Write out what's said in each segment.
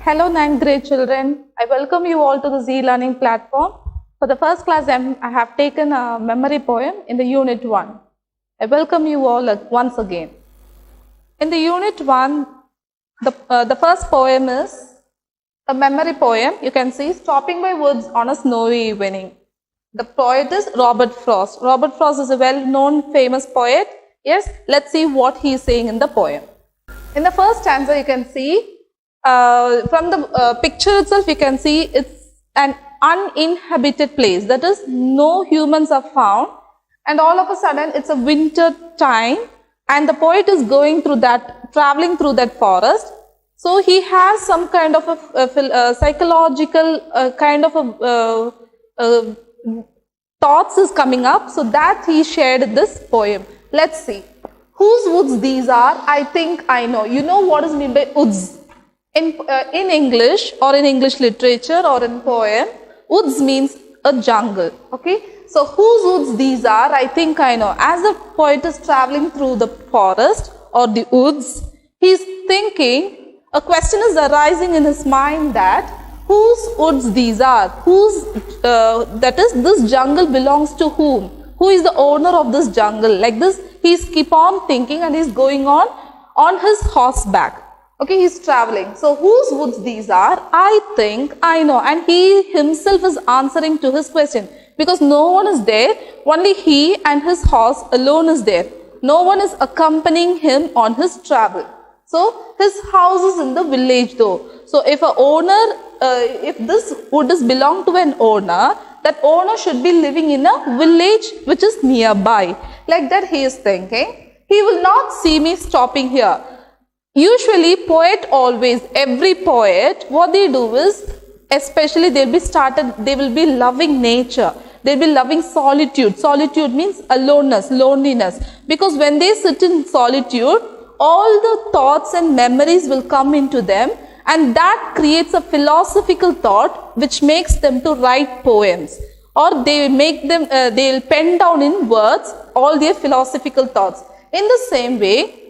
Hello 9th grade children. I welcome you all to the Z Learning platform. For the first class, I have taken a memory poem in the unit 1. I welcome you all once again. In the unit 1, the first poem is a memory poem. You can see Stopping by Woods on a Snowy Evening. The poet is Robert Frost. Robert Frost is a well-known famous poet. Yes, let's see what he is saying in the poem. In the first stanza, you can see from the picture itself, we can see it's an uninhabited place. That is, no humans are found, and all of a sudden it's a winter time, and the poet is traveling through that forest. So he has some kind of a psychological kind of thoughts is coming up, so that he shared this poem. Let's see. Whose woods these are? I think I know. You know what is meant by woods? In English or in English literature or in poem, woods means a jungle. Okay. So whose woods these are? I think I know. As the poet is traveling through the forest or the woods, he is thinking, a question is arising in his mind that whose woods these are? That is, this jungle belongs to whom? Who is the owner of this jungle? Like this, he's keep on thinking and he's going on his horseback. Okay, he's traveling. So whose woods these are? I think I know. And he himself is answering to his question, because no one is there. Only he and his horse alone is there. No one is accompanying him on his travel. So his house is in the village though. So if if this wood is belong to an owner, that owner should be living in a village which is nearby. Like that he is thinking. He will not see me stopping here. Usually every poet, what they do is, especially they will be loving nature. They'll be loving solitude. Solitude means aloneness, loneliness. Because when they sit in solitude, all the thoughts and memories will come into them, and that creates a philosophical thought which makes them to write poems. Or they'll pen down in words all their philosophical thoughts. In the same way,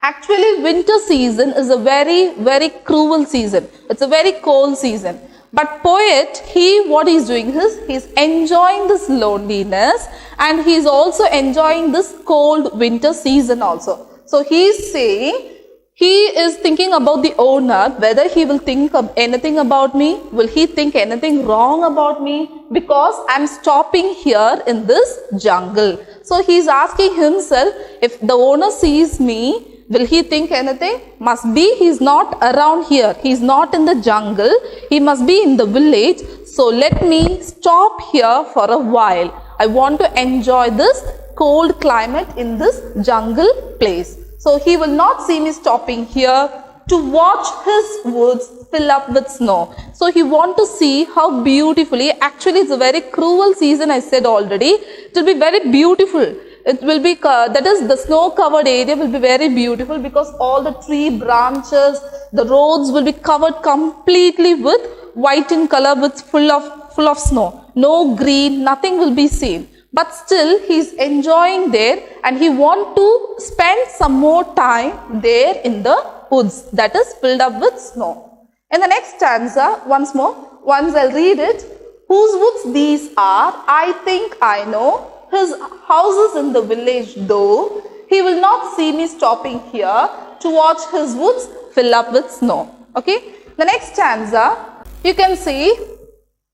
actually, winter season is a very, very cruel season. It's a very cold season. But poet, what he's doing is, he's enjoying this loneliness, and he's also enjoying this cold winter season also. So he's saying, he is thinking about the owner, whether he will think of anything about me. Will he think anything wrong about me? Because I'm stopping here in this jungle. So he's asking himself, if the owner sees me, will he think anything? Must be he's not around here. He's not in the jungle. He must be in the village. So let me stop here for a while. I want to enjoy this cold climate in this jungle place. So he will not see me stopping here to watch his woods fill up with snow. So he want to see how beautifully, actually it's a very cruel season, I said already. It will be very beautiful. It will be, that is, the snow covered area will be very beautiful, because all the tree branches, the roads will be covered completely with white in color, with full of snow. No green, nothing will be seen. But still he is enjoying there, and he want to spend some more time there in the woods that is filled up with snow. In the next stanza, once I'll read it. Whose woods these are? I think I know. His house is in the village though. He will not see me stopping here to watch his woods fill up with snow. Okay. The next stanza, you can see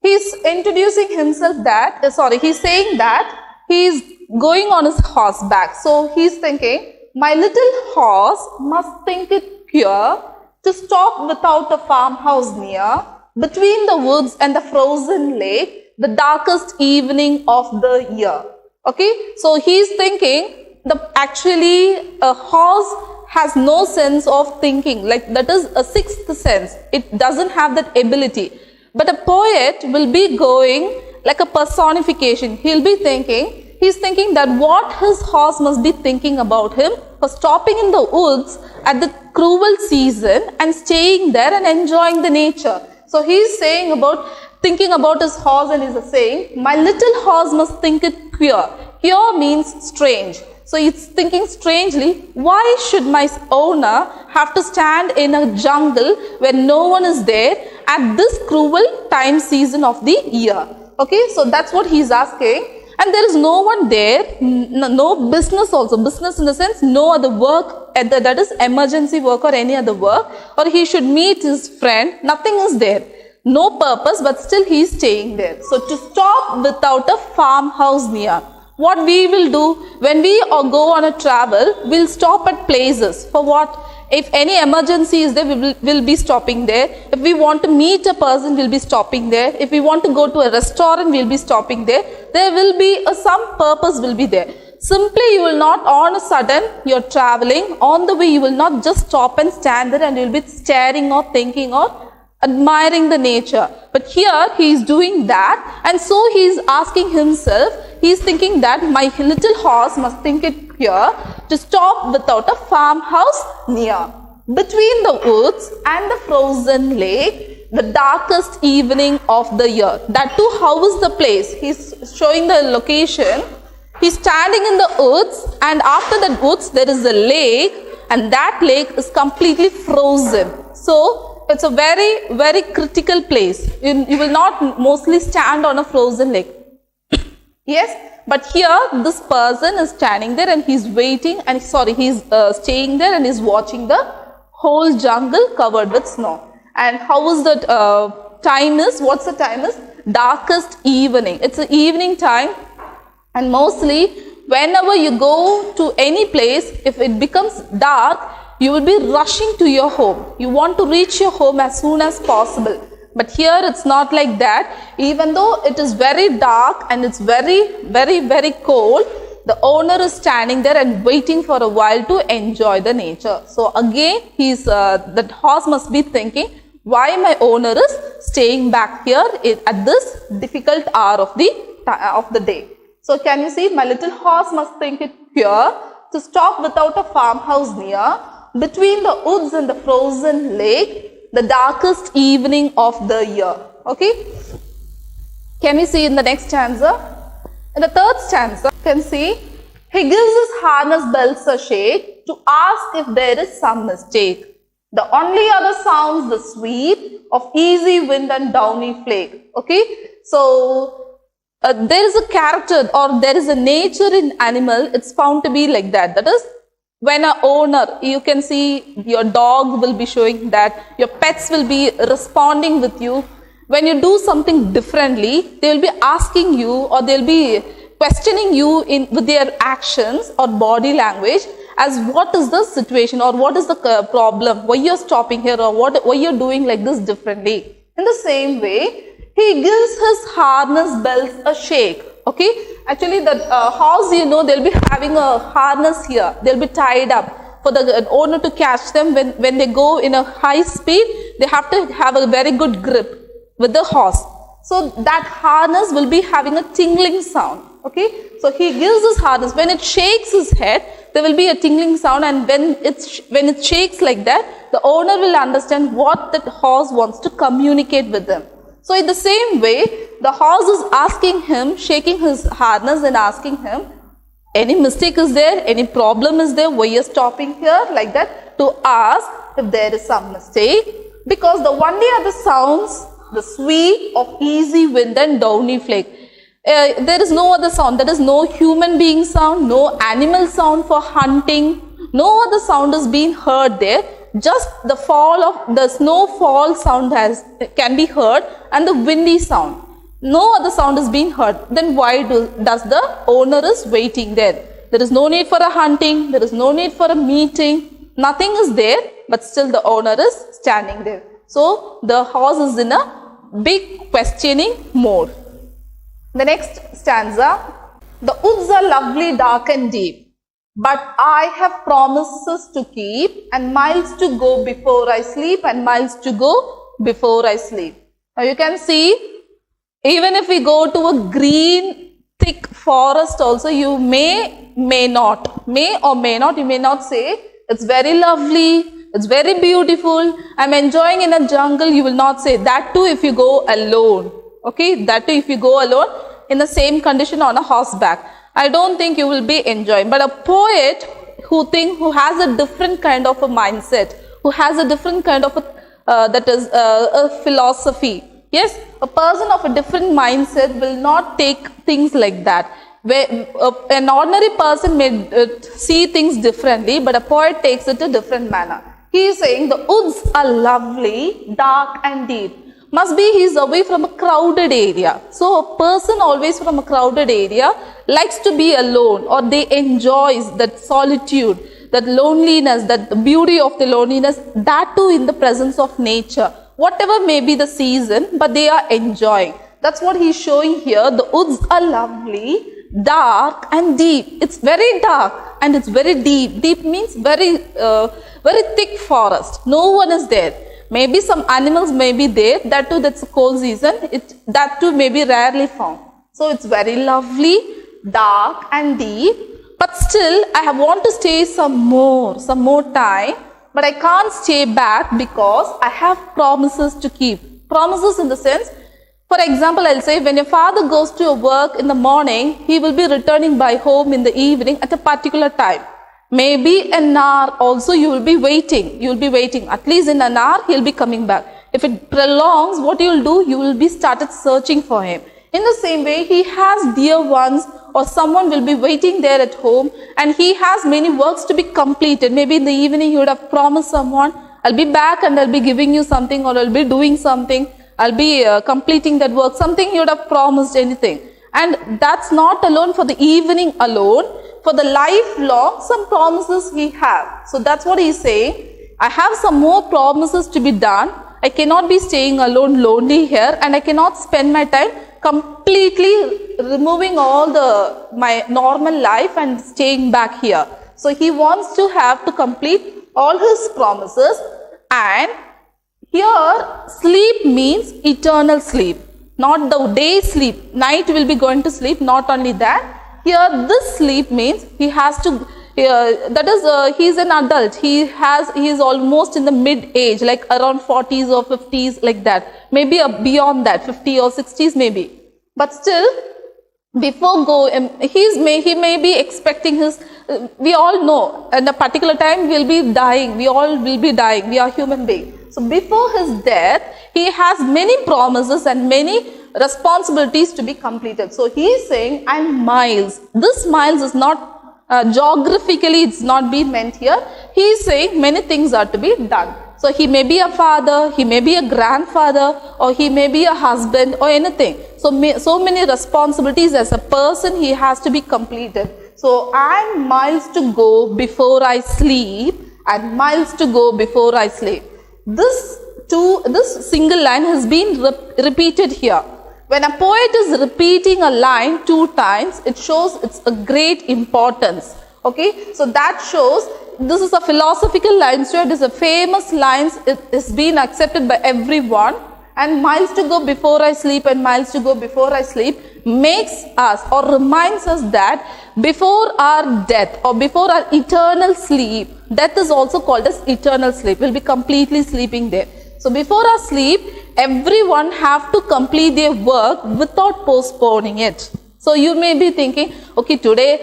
he's introducing himself he's saying that he's going on his horseback. So he's thinking, my little horse must think it pure to stop without a farmhouse near, between the woods and the frozen lake, the darkest evening of the year. Okay, so he's thinking, actually a horse has no sense of thinking, like that is a sixth sense. It doesn't have that ability. But a poet will be going like a personification. He's thinking that what his horse must be thinking about him for stopping in the woods at the cruel season and staying there and enjoying the nature. So he's thinking about his horse, and he's saying, my little horse must think it pure. Pure means strange. So it's thinking strangely, why should my owner have to stand in a jungle where no one is there at this cruel time season of the year? Okay, so that's what he's asking. And there is no one there, no business also. Business in the sense, no other work, that is emergency work or any other work. Or he should meet his friend, nothing is there. No purpose, but still he is staying there. So to stop without a farmhouse near. What we will do when we go on a travel, we'll stop at places. For what? If any emergency is there, we'll be stopping there. If we want to meet a person, we'll be stopping there. If we want to go to a restaurant, we'll be stopping there. There will be some purpose will be there. Simply you will not on a sudden, you're traveling, on the way you will not just stop and stand there and you'll be staring or thinking or admiring the nature. But here he is doing that, and so he is asking himself, he is thinking that my little horse must think it pure to stop without a farmhouse near. Between the woods and the frozen lake, the darkest evening of the year. That too, how is the place? He is showing the location. He is standing in the woods, and after that woods there is a lake, and that lake is completely frozen. So it's a very, very critical place. You will not mostly stand on a frozen lake. Yes, but here this person is standing there and he's waiting, and he's staying there and is watching the whole jungle covered with snow. And how is that time is? What's the time is? Darkest evening. It's the evening time, and mostly whenever you go to any place, if it becomes dark, you will be rushing to your home. You want to reach your home as soon as possible. But here it's not like that. Even though it is very dark and it's very, very, very cold, the owner is standing there and waiting for a while to enjoy the nature. So again, that horse must be thinking, why my owner is staying back here at this difficult hour of the day. So can you see, my little horse must think it pure to stop without a farmhouse near, between the woods and the frozen lake, the darkest evening of the year. Okay. Can we see in the next stanza? In the third stanza, you can see, he gives his harness bells a shake to ask if there is some mistake. The only other sounds the sweep of easy wind and downy flake. Okay. So there is a character or there is a nature in animal. It's found to be like that. That is, when an owner, you can see your dog will be showing that, your pets will be responding with you. When you do something differently, they will be asking you, or they will be questioning you with their actions or body language as what is the situation or what is the problem, why you're stopping here or why you're doing like this differently. In the same way, he gives his harness bells a shake. Okay, actually that horse, they'll be having a harness here. They'll be tied up for the owner to catch them when they go in a high speed. They have to have a very good grip with the horse. So that harness will be having a tingling sound. Okay, so he gives his harness. When it shakes his head, there will be a tingling sound, and when it shakes like that, the owner will understand what that horse wants to communicate with them. So in the same way, the horse is asking him, shaking his harness and asking him, any mistake is there, any problem is there, why you're stopping here, like that, to ask if there is some mistake. Because the only other sounds, the sweep of easy wind and downy flake. There is no other sound. There is no human being sound, no animal sound for hunting. No other sound is being heard there. Just the fall of the snowfall sound can be heard, and the windy sound. No other sound is being heard. Then why does the owner is waiting there? There is no need for a hunting. There is no need for a meeting. Nothing is there, but still the owner is standing there. So the horse is in a big questioning mode. The next stanza. The woods are lovely, dark and deep, but I have promises to keep, and miles to go before I sleep, and miles to go before I sleep. Now you can see, even if we go to a green, thick forest also, you may not, you may not say, it's very lovely, it's very beautiful, I'm enjoying in a jungle, you will not say. That too if you go alone. Okay, that too if you go alone in the same condition on a horseback. I don't think you will be enjoying. But a poet who has a different kind of a mindset, who has a different kind of a philosophy. Yes, a person of a different mindset will not take things like that. Where an ordinary person may see things differently, but a poet takes it a different manner. He is saying the woods are lovely, dark and deep. Must be he is away from a crowded area. So a person always from a crowded area likes to be alone, or they enjoys that solitude, that loneliness, that the beauty of the loneliness, that too in the presence of nature. Whatever may be the season, but they are enjoying. That's what he's showing here. The woods are lovely, dark and deep. It's very dark and it's very deep. Deep means very thick forest. No one is there. Maybe some animals may be there. That too, that's a cold season. That too may be rarely found. So it's very lovely, dark and deep. But still, I want to stay some more time. But I can't stay back because I have promises to keep. Promises in the sense, for example, I'll say when your father goes to work in the morning, he will be returning by home in the evening at a particular time. Maybe an hour also you will be waiting. You will be waiting. At least in an hour, he'll be coming back. If it prolongs, what you will do? You will be started searching for him. In the same way, he has dear ones or someone will be waiting there at home and he has many works to be completed. Maybe in the evening you would have promised someone, I'll be back and I'll be giving you something, or I'll be doing something. I'll be completing that work, something you would have promised, anything. And that's not alone for the evening alone. For the lifelong, some promises he has. So that's what he's saying. I have some more promises to be done. I cannot be staying alone, lonely here, and I cannot spend my time completely removing all my normal life and staying back here. So he wants to have to complete all his promises. And here sleep means eternal sleep, not the day sleep. Night will be going to sleep, not only that. Here this sleep means he has to, he is an adult. He is almost in the mid age, like around 40s or 50s, like that. Maybe beyond that, 50 or 60s maybe. But still, before he may be expecting his, we all know at a particular time we'll be dying. We all will be dying. We are human beings. So before his death, he has many promises and many responsibilities to be completed. So he is saying, and miles. This miles is not geographically, it's not being meant here. He is saying many things are to be done. So he may be a father, he may be a grandfather, or he may be a husband or anything. So many responsibilities as a person he has to be completed. So and miles to go before I sleep, and miles to go before I sleep. This single line has been repeated here. When a poet is repeating a line 2 times, it shows it's a great importance. Okay, so that shows this is a philosophical line. So it is a famous line. It is being accepted by everyone. And miles to go before I sleep and miles to go before I sleep makes us or reminds us that before our death or before our eternal sleep, death is also called as eternal sleep. We'll be completely sleeping there. So before our sleep, everyone have to complete their work without postponing it. So you may be thinking, okay, today,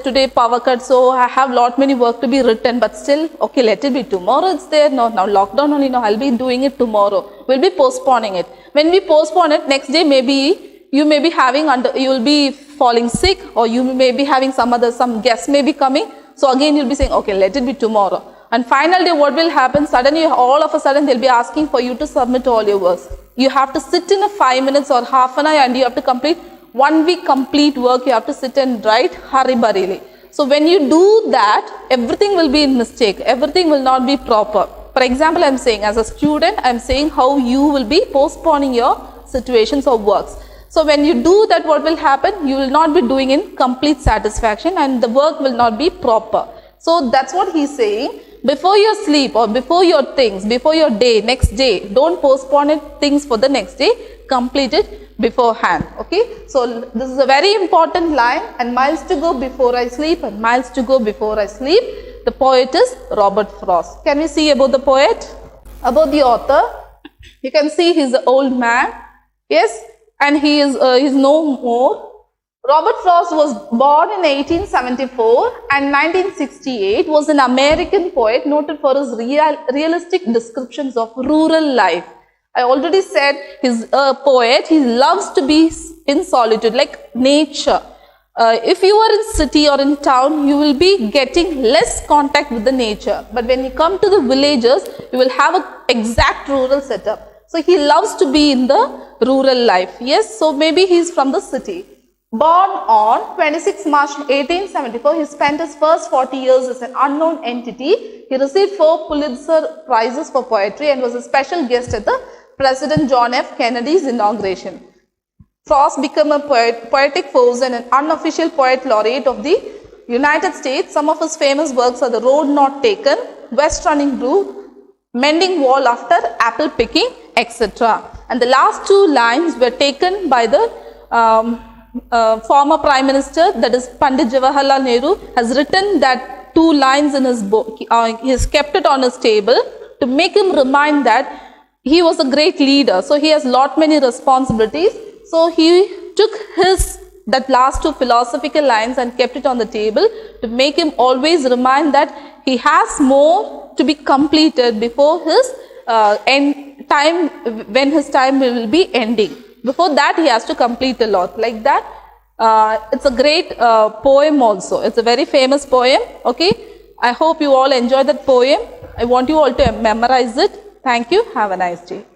today power cut, so I have many work to be written, but still, okay, let it be tomorrow, it's there. No, now lockdown only, no, I'll be doing it tomorrow. We'll be postponing it. When we postpone it, next day maybe you may be you will be falling sick, or you may be having some guests may be coming. So again, you'll be saying, okay, let it be tomorrow. And final day, what will happen? Suddenly, all of a sudden, they'll be asking for you to submit all your works. You have to sit in a 5 minutes or half an hour and you have to complete 1 week complete work. You have to sit and write hurry-burriedly. So when you do that, everything will be in mistake. Everything will not be proper. For example, I'm saying as a student, I'm saying how you will be postponing your situations or works. So when you do that, what will happen? You will not be doing in complete satisfaction and the work will not be proper. So that's what he's saying. Before your sleep or before your things, before your day, next day, don't postpone it, things for the next day, complete it beforehand. Okay, so this is a very important line. And miles to go before I sleep and miles to go before I sleep. The poet is Robert Frost. Can we see about the poet? About the author, you can see he's an old man. Yes, and he is no more. Robert Frost was born in 1874 and 1968, was an American poet noted for his realistic descriptions of rural life. I already said he's a poet. He loves to be in solitude, like nature. If you are in city or in town, you will be getting less contact with the nature. But when you come to the villages, you will have an exact rural setup. So he loves to be in the rural life. Yes, so maybe he's from the city. Born on 26 March 1874, he spent his first 40 years as an unknown entity. He received 4 Pulitzer Prizes for poetry and was a special guest at the President John F. Kennedy's inauguration. Frost became a poetic force and an unofficial poet laureate of the United States. Some of his famous works are The Road Not Taken, West Running Blue, Mending Wall After Apple Picking, etc. And the last 2 lines were taken by the former Prime Minister, that is Pandit Jawaharlal Nehru, has written that 2 lines in his book. He has kept it on his table to make him remind that he was a great leader. So he has many responsibilities. So he took that last 2 philosophical lines and kept it on the table to make him always remind that he has more to be completed before his time, when his time will be ending. Before that, he has to complete a lot. Like that, it's a great poem also. It's a very famous poem. Okay, I hope you all enjoy that poem. I want you all to memorize it. Thank you. Have a nice day.